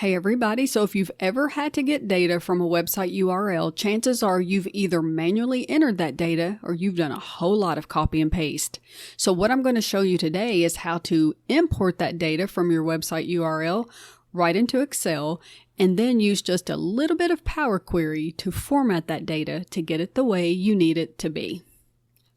Hey everybody, so if you've ever had to get data from a website URL, chances are you've either manually entered that data or you've done a whole lot of copy and paste. So what I'm going to show you today is how to import that data from your website URL right into Excel and then use just a little bit of Power Query to format that data to get it the way you need it to be.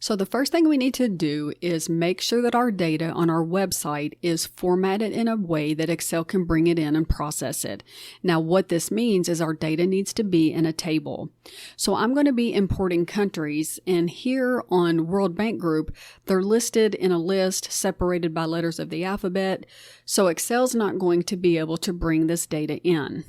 So the first thing we need to do is make sure that our data on our website is formatted in a way that Excel can bring it in and process it. Now what this means is our data needs to be in a table. So I'm going to be importing countries, and here on World Bank Group, they're listed in a list separated by letters of the alphabet, so Excel's not going to be able to bring this data in.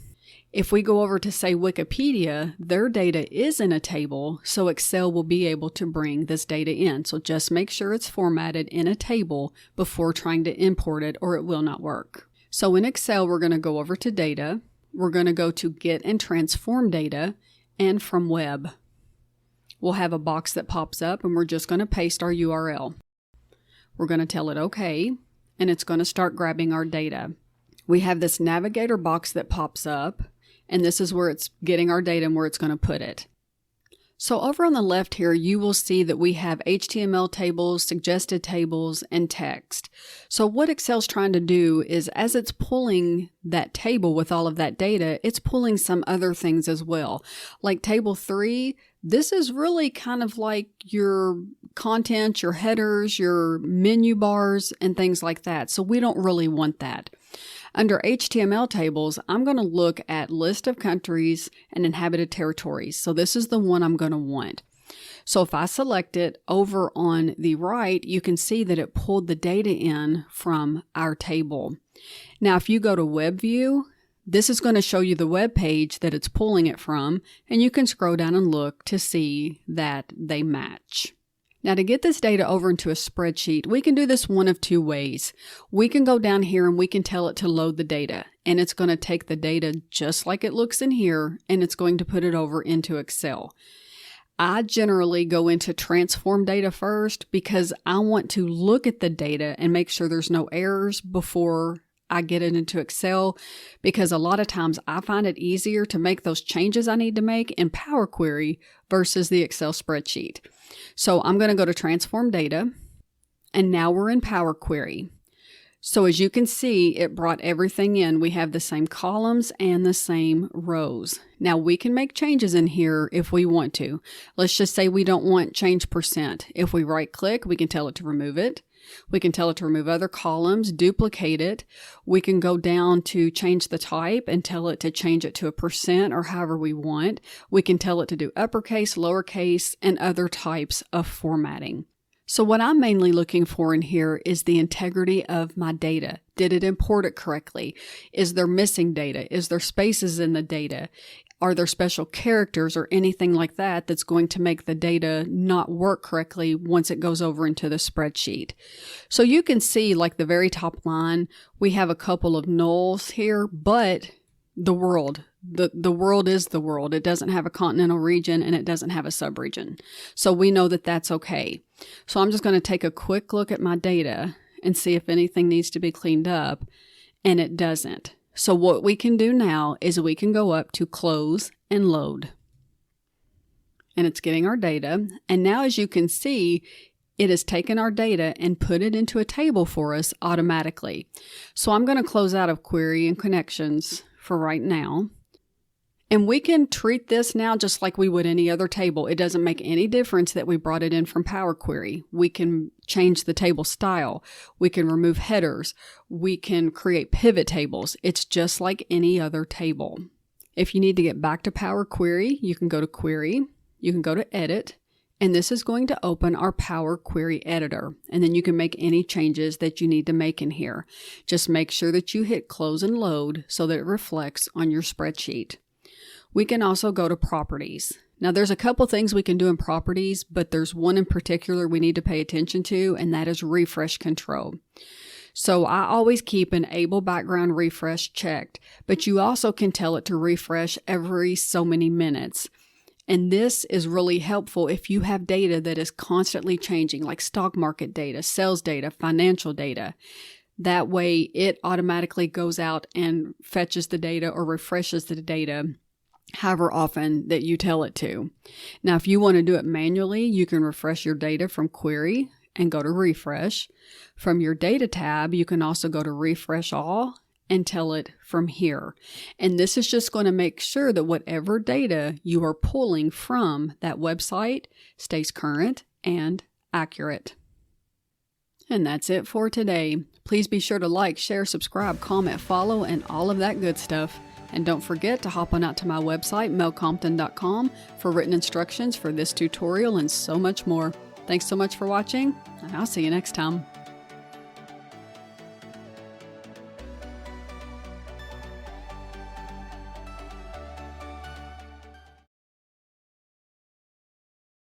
If we go over to, say, Wikipedia, their data is in a table, so Excel will be able to bring this data in. So just make sure it's formatted in a table before trying to import it, or it will not work. So in Excel, we're going to go over to Data. We're going to go to Get and Transform Data, and from Web. We'll have a box that pops up, and we're just going to paste our URL. We're going to tell it OK, and it's going to start grabbing our data. We have this navigator box that pops up, and this is where it's getting our data and where it's going to put it. So over on the left here, you will see that we have HTML tables, suggested tables, and text. So what Excel's trying to do is, as it's pulling that table with all of that data, it's pulling some other things as well. Like table 3, this is really kind of like your content, your headers, your menu bars, and things like that. So we don't really want that. Under HTML tables, I'm going to look at list of countries and inhabited territories. So this is the one I'm going to want. So if I select it, over on the right, you can see that it pulled the data in from our table. Now, if you go to Web View, this is going to show you the web page that it's pulling it from, and you can scroll down and look to see that they match. Now to get this data over into a spreadsheet, we can do this one of two ways. We can go down here and we can tell it to load the data, and it's going to take the data just like it looks in here, and it's going to put it over into Excel. I generally go into transform data first because I want to look at the data and make sure there's no errors before I get it into Excel, because a lot of times I find it easier to make those changes I need to make in Power Query versus the Excel spreadsheet. So I'm going to go to Transform Data, and now we're in Power Query. So as you can see, it brought everything in. We have the same columns and the same rows. Now we can make changes in here if we want to. Let's just say we don't want change %. If we right click, we can tell it to remove it. We can tell it to remove other columns, duplicate it. We can go down to change the type and tell it to change it to a % or however we want. We can tell it to do uppercase, lowercase, and other types of formatting. So what I'm mainly looking for in here is the integrity of my data. Did it import it correctly? Is there missing data? Is there spaces in the data? Are there special characters or anything like that that's going to make the data not work correctly once it goes over into the spreadsheet? So you can see, like the very top line, we have a couple of nulls here, but the world. The world is the world. It doesn't have a continental region and it doesn't have a subregion. So we know that that's okay. So I'm just going to take a quick look at my data and see if anything needs to be cleaned up, and it doesn't. So what we can do now is we can go up to Close and Load. And it's getting our data. And now, as you can see, it has taken our data and put it into a table for us automatically. So I'm going to close out of Query and Connections for right now. And we can treat this now just like we would any other table. It doesn't make any difference that we brought it in from Power Query. We can change the table style. We can remove headers. We can create pivot tables. It's just like any other table. If you need to get back to Power Query, you can go to Query. You can go to Edit. And this is going to open our Power Query Editor. And then you can make any changes that you need to make in here. Just make sure that you hit Close and Load so that it reflects on your spreadsheet. We can also go to Properties. Now there's a couple things we can do in Properties, but there's one in particular we need to pay attention to, and that is Refresh Control. So I always keep Enable Background Refresh checked, but you also can tell it to refresh every so many minutes. And this is really helpful if you have data that is constantly changing, like stock market data, sales data, financial data. That way it automatically goes out and fetches the data or refreshes the data however often that you tell it to. Now, if you want to do it manually, you can refresh your data from Query and go to Refresh. From your Data tab, you can also go to Refresh All and tell it from here. And this is just going to make sure that whatever data you are pulling from that website stays current and accurate. And that's it for today. Please be sure to like, share, subscribe, comment, follow, and all of that good stuff. And don't forget to hop on out to my website, melcompton.com, for written instructions for this tutorial and so much more. Thanks so much for watching, and I'll see you next time.